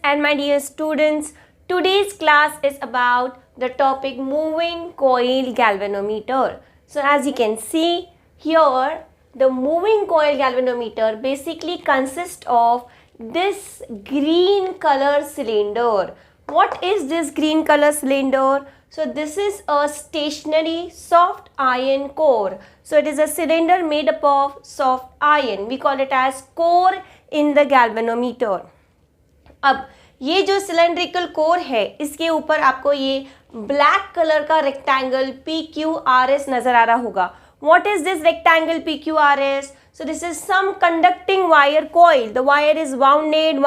and my dear students, today's class is about the topic moving coil galvanometer. So as you can see here, the moving coil galvanometer basically consists of this green color cylinder. What is this green color cylinder? So this is a stationary soft iron core. So it is a cylinder made up of soft iron. We call it as core in the galvanometer. अब ये जो cylindrical core है, इसके ऊपर आपको ये black colour का rectangle PQRS नजर आ रहा होगा. What is this rectangle PQRS? So this is some conducting wire coil. The wire is wounded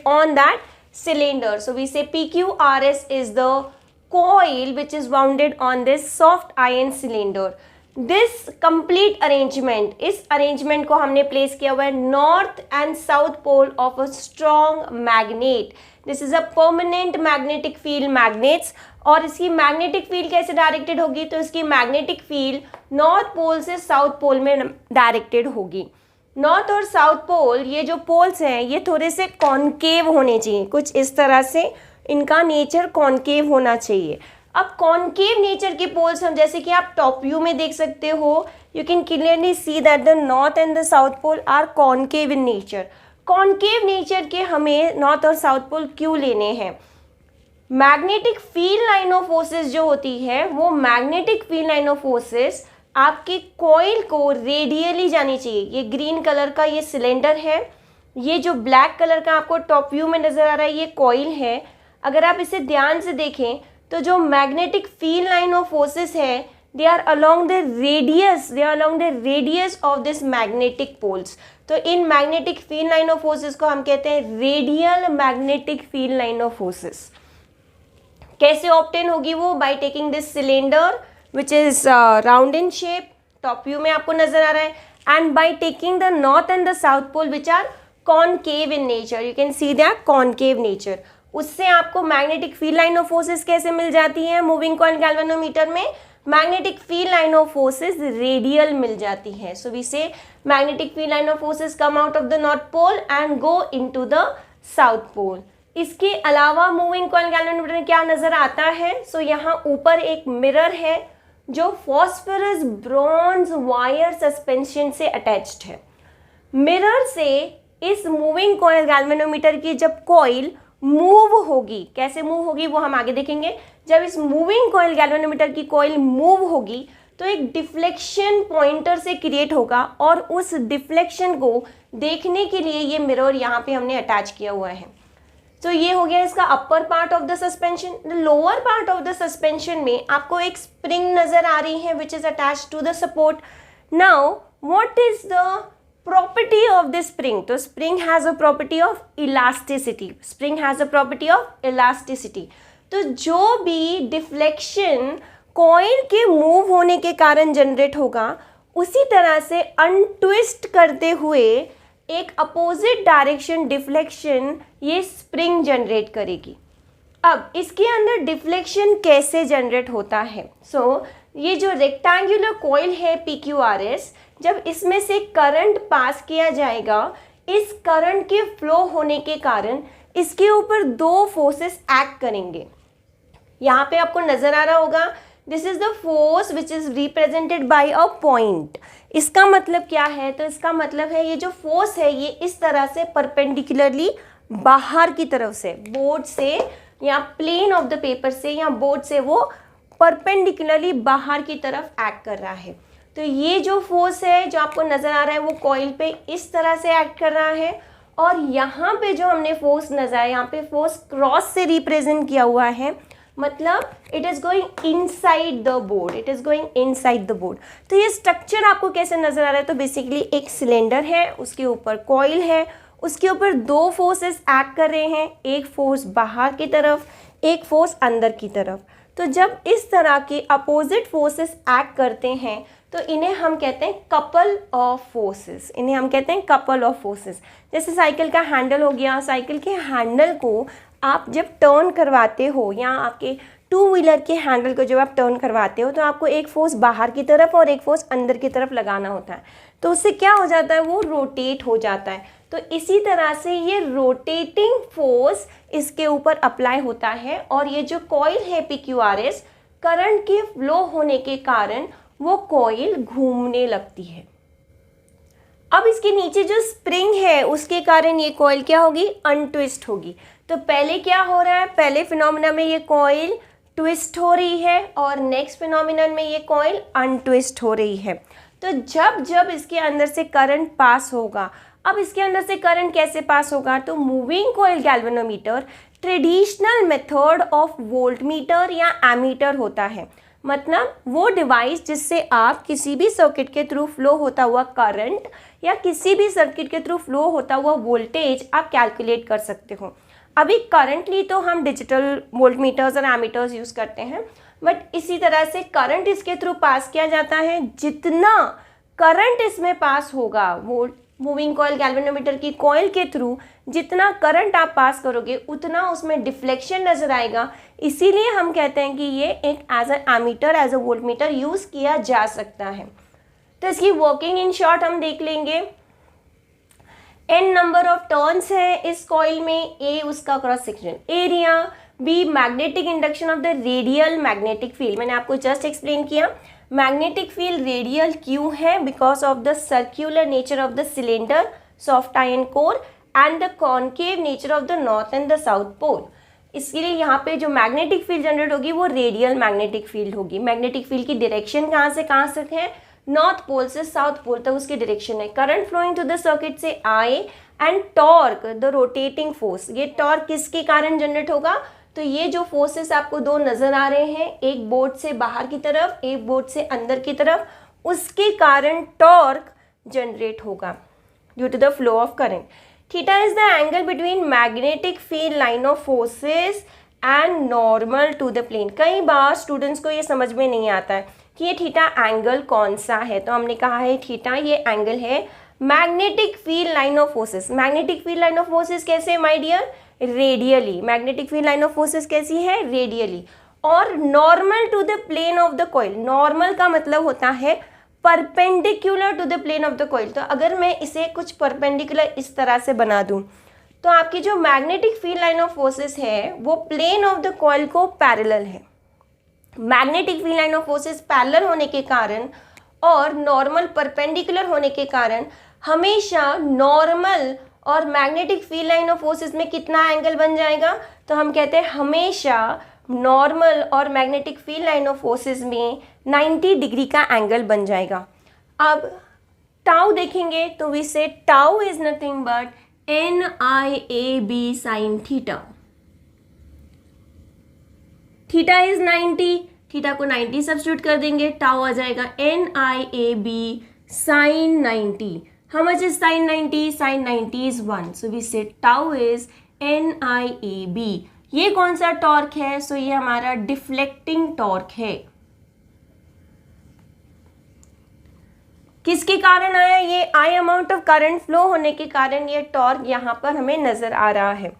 on that cylinder. So we say PQRS is the coil which is wounded on this soft iron cylinder. This complete arrangement, इस arrangement को हमने place किया हुआ है north and south pole of a strong magnet. This is a permanent magnetic field magnets. और इसकी magnetic field कैसे directed होगी? तो इसकी magnetic field north pole से south pole में directed होगी. नॉर्थ और साउथ पोल, ये जो पोल्स हैं ये थोड़े से कॉन्केव होने चाहिए, कुछ इस तरह से इनका नेचर कॉन्केव होना चाहिए. अब कॉन्केव नेचर के पोल्स हम जैसे कि आप टॉप व्यू में देख सकते हो, you can clearly see that the north and the south pole are concave in nature. Concave nature के हमें नॉर्थ और साउथ पोल क्यों लेने हैं? Magnetic field line of forces जो होती है, वो magnetic field line of forces आपके कॉइल को रेडियली जानी चाहिए. ये ग्रीन कलर का ये सिलेंडर है, ये जो ब्लैक कलर का आपको टॉप व्यू में नजर आ रहा है ये कॉइल है. अगर आप इसे ध्यान से देखें तो जो magnetic field line of forces है, they are along the radius of this magnetic poles. तो इन magnetic field line of forces को हम कहते हैं radial magnetic field line of forces. कैसे ऑब्टेन होगी वो? By taking this cylinder which is round in shape, top view में आपको नजर आ रहा है, and by taking the north and the south pole which are concave in nature, you can see their concave nature. उससे आपको magnetic field line of forces कैसे मिल जाती है? मूविंग कॉइल गैल्वेनोमीटर में magnetic field line of forces radial मिल जाती है. So we say magnetic field line of forces come out of the north pole and go into the south pole. इसके अलावा मूविंग कॉइल गैल्वेनोमीटर में क्या नजर आता है? सो यहाँ ऊपर एक मिरर है जो फॉस्फोरस ब्रॉन्ज वायर सस्पेंशन से अटैच्ड है. मिरर से इस मूविंग कॉइल गैल्वेनोमीटर की जब कॉइल मूव होगी, कैसे मूव होगी वो हम आगे देखेंगे. जब इस मूविंग कॉइल गैल्वेनोमीटर की कॉइल मूव होगी तो एक डिफ्लेक्शन पॉइंटर से क्रिएट होगा और उस डिफ्लेक्शन को देखने के लिए ये मिरर यहाँ पे हमने अटैच किया हुआ है. तो ये हो गया इसका upper part of the suspension. The lower part of the suspension में आपको एक स्प्रिंग नजर आ रही है which is attached to the support. Now what is the property of this spring? तो spring has a property of elasticity. तो जो भी डिफ्लेक्शन कॉइल के मूव होने के कारण जनरेट होगा, उसी तरह से अनट्विस्ट करते हुए एक अपोजिट डायरेक्शन डिफ्लेक्शन ये स्प्रिंग जनरेट करेगी. अब इसके अंदर डिफ्लेक्शन कैसे जनरेट होता है? ये जो रेक्टेंगुलर कॉइल है PQRS, जब इसमें से करंट पास किया जाएगा, इस करंट के फ्लो होने के कारण इसके ऊपर दो फोर्सेस एक्ट करेंगे. यहाँ पे आपको नजर आ रहा होगा, this is the force which is represented by a point. इसका मतलब क्या है? तो इसका मतलब है ये जो फोर्स है ये इस तरह से परपेंडिकुलरली बाहर की तरफ से, बोर्ड से या प्लेन ऑफ द पेपर से या बोर्ड से वो परपेंडिकुलरली बाहर की तरफ एक्ट कर रहा है. तो ये जो फोर्स है जो आपको नजर आ रहा है वो कॉइल पे इस तरह से एक्ट कर रहा है. और यहाँ पे जो हमने फोर्स नजर आया, यहाँ पे फोर्स क्रॉस से रिप्रेजेंट किया हुआ है, मतलब it is going inside the board. तो ये स्ट्रक्चर आपको कैसे नजर आ रहा है? तो बेसिकली एक सिलेंडर है, उसके ऊपर कॉइल है, उसके ऊपर दो फोर्सेस एक्ट कर रहे हैं, एक फोर्स बाहर की तरफ, एक फोर्स अंदर की तरफ. तो जब इस तरह के अपोजिट फोर्सेस एक्ट करते हैं तो इन्हें हम कहते हैं कपल ऑफ फोर्सेस. जैसे साइकिल का हैंडल हो गया, साइकिल के हैंडल को आप जब टर्न करवाते हो या आपके टू व्हीलर के हैंडल को जब आप टर्न करवाते हो तो आपको एक फोर्स बाहर की तरफ और एक फोर्स अंदर की तरफ लगाना होता है, तो उससे क्या हो जाता है, वो रोटेट हो जाता है। तो इसी तरह से ये रोटेटिंग फोर्स इसके ऊपर अप्लाई होता है और ये जो कॉइल है PQRS, करंट के फ्लो होने के कारण वो कॉइल घूमने लगती है। अब इसके नीचे जो स्प्रिंग है उसके कारण ये कॉइल क्या होगी, अनट्विस्ट होगी। तो पहले क्या हो रहा है, पहले फिनोमिना में ये कॉइल ट्विस्ट हो रही है और नेक्स्ट फिनोमिनन में ये कॉइल अनट्विस्ट हो रही है। तो जब जब इसके अंदर से करंट पास होगा, अब इसके अंदर से करंट कैसे पास होगा, तो moving coil galvanometer traditional method of voltmeter या एमीटर होता है। मतलब वो डिवाइस जिससे आप किसी भी सर्किट के थ्रू फ्लो होता हुआ करंट या किसी भी सर्किट के थ्रू फ्लो होता हुआ वोल्टेज आप कैलकुलेट कर सकते हो। अभी करंटली तो हम डिजिटल वोल्टमीटर्स और एमीटर्स यूज़ करते हैं, बट इसी तरह से करंट इसके थ्रू पास किया जाता है। जितना करंट इसमें पास होगा, वो मूविंग कॉइल गैल्वेनोमीटर की कॉइल के थ्रू जितना करंट आप पास करोगे उतना उसमें डिफ्लेक्शन नजर आएगा। इसीलिए हम कहते हैं कि ये एक as a ammeter, as a voltmeter use किया जा सकता है। तो इसकी वर्किंग इन शॉर्ट हम देख लेंगे। n नंबर ऑफ टर्न्स है इस कॉइल में, a उसका cross section area, b magnetic induction of the radial magnetic field. मैंने आपको जस्ट एक्सप्लेन किया, मैग्नेटिक फील्ड रेडियल क्यों है, because of the circular nature of the cylinder, soft iron core and the concave nature of the north and the south pole. इसके लिए यहाँ पे जो मैग्नेटिक फील्ड जनरेट होगी वो रेडियल मैग्नेटिक फील्ड होगी। मैग्नेटिक फील्ड की डायरेक्शन कहाँ से है, नॉर्थ पोल से साउथ पोल तक उसकी डायरेक्शन है। Current flowing to the circuit से I and torque the rotating force, ये टॉर्क किसके कारण जनरेट होगा, तो ये जो फोर्सेस आपको दो नजर आ रहे हैं, एक बोर्ड से बाहर की तरफ, एक बोर्ड से अंदर की तरफ, उसके कारण टॉर्क जनरेट होगा due to the flow of current. Theta is the angle between magnetic field line of forces and normal to the plane. कई बार स्टूडेंट्स को ये समझ में नहीं आता है कि ये थीटा एंगल कौन सा है, तो हमने कहा है थीटा ये एंगल है magnetic field line of forces. Magnetic field line of forces कैसे है my dear, radially. Magnetic field line of forces कैसी है, रेडियली। और normal to the plane of the coil, normal का मतलब होता है perpendicular to the plane of the coil. तो अगर मैं इसे कुछ परपेंडिकुलर इस तरह से बना दूं तो आपकी जो magnetic field line of forces है वो प्लेन ऑफ द कॉइल को पैरेलल है। Magnetic field line of forces parallel होने के कारण और नॉर्मल परपेंडिकुलर होने के कारण हमेशा नॉर्मल और magnetic field line of forces में कितना एंगल बन जाएगा, तो हम कहते हैं हमेशा नॉर्मल और magnetic field line of forces में 90 डिग्री का एंगल बन जाएगा। अब टाउ देखेंगे तो वी से tau is nothing but NIAB sine theta. Theta is 90, theta को 90 सब्स्टिट्यूट कर देंगे, टाउ आ जाएगा NIAB sign 90। How much is sin 90? Sin 90 is 1. So we say tau is NIAB. ये कौन सा टॉर्क है, सो ये हमारा डिफ्लेक्टिंग टॉर्क है। किसके कारण आया, ये I amount of current flow होने के कारण ये टॉर्क यहाँ पर हमें नजर आ रहा है।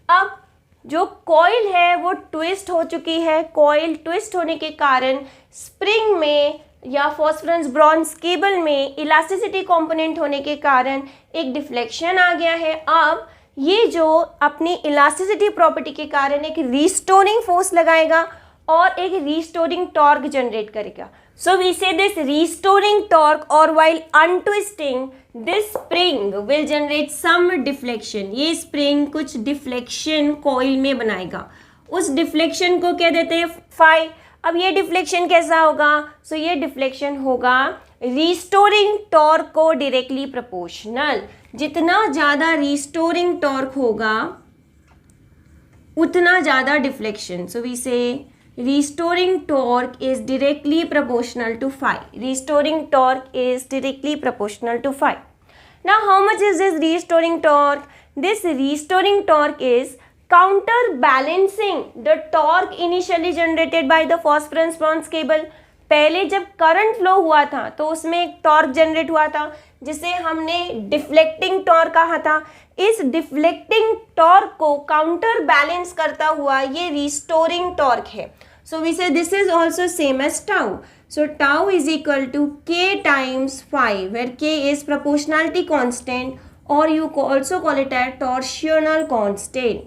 अब जो कॉइल है वो ट्विस्ट हो चुकी है, कॉइल ट्विस्ट होने के कारण स्प्रिंग में या फॉस्फोरस ब्रॉन्ज केबल में इलास्टिसिटी कंपोनेंट होने के कारण एक डिफ्लेक्शन आ गया है। अब ये जो अपनी इलास्टिसिटी प्रॉपर्टी के कारण एक रिस्टोरिंग फोर्स लगाएगा और एक रिस्टोरिंग टॉर्क जनरेट करेगा। So we say this restoring torque और while untwisting this spring will generate some deflection. ये स्प्रिंग कुछ डिफ्लेक्शन कॉइल में बनाएगा, उस डिफ्लेक्शन को क्या देते हैं, फाई। अब ये डिफ्लेक्शन कैसा होगा, सो ये डिफ्लेक्शन होगा रिस्टोरिंग टॉर्क को डायरेक्टली प्रोपोर्शनल। जितना ज़्यादा रिस्टोरिंग टॉर्क होगा उतना ज़्यादा डिफ्लेक्शन। सो वी से restoring torque is directly proportional to phi. Restoring torque is directly proportional to phi. Now how much is this restoring torque? This restoring torque is counterbalancing the torque initially generated by the phosphorus bronze cable. पहले जब current flow हुआ था तो उसमें एक torque generate हुआ था जिसे हमने डिफ्लेक्टिंग टॉर्क कहा था। इस डिफ्लेक्टिंग टॉर्क को काउंटर बैलेंस करता हुआ ये रिस्टोरिंग टॉर्क है। So we say this is also same as tau. So tau is equal to k times phi, where k is proportionality constant, or you also call it a torsional constant.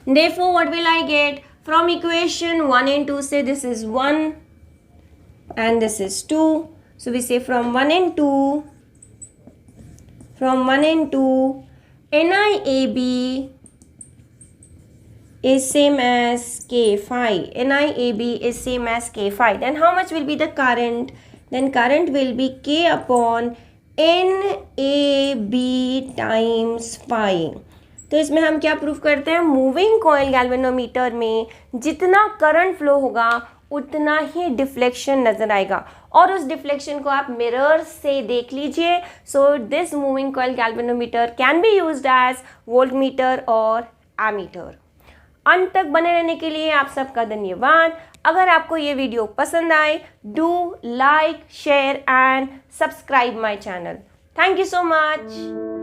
Therefore, what will I get? From equation 1 and 2, say this is 1 and this is 2. So we say from 1 and 2, NIAB is same as K phi. NIAB is same as K phi. Then how much will be the current? Then current will be K upon NAB times phi. तो इसमें हम क्या proof करते हैं? Moving coil galvanometer में जितना current flow होगा उतना ही डिफ्लेक्शन नजर आएगा, और उस डिफ्लेक्शन को आप मिरर से देख लीजिए. So this moving coil galvanometer can be used as voltmeter और एमीटर. अंत तक बने रहने के लिए आप सबका धन्यवाद. अगर आपको ये वीडियो पसंद आए, do like, share and subscribe my channel. Thank you so much.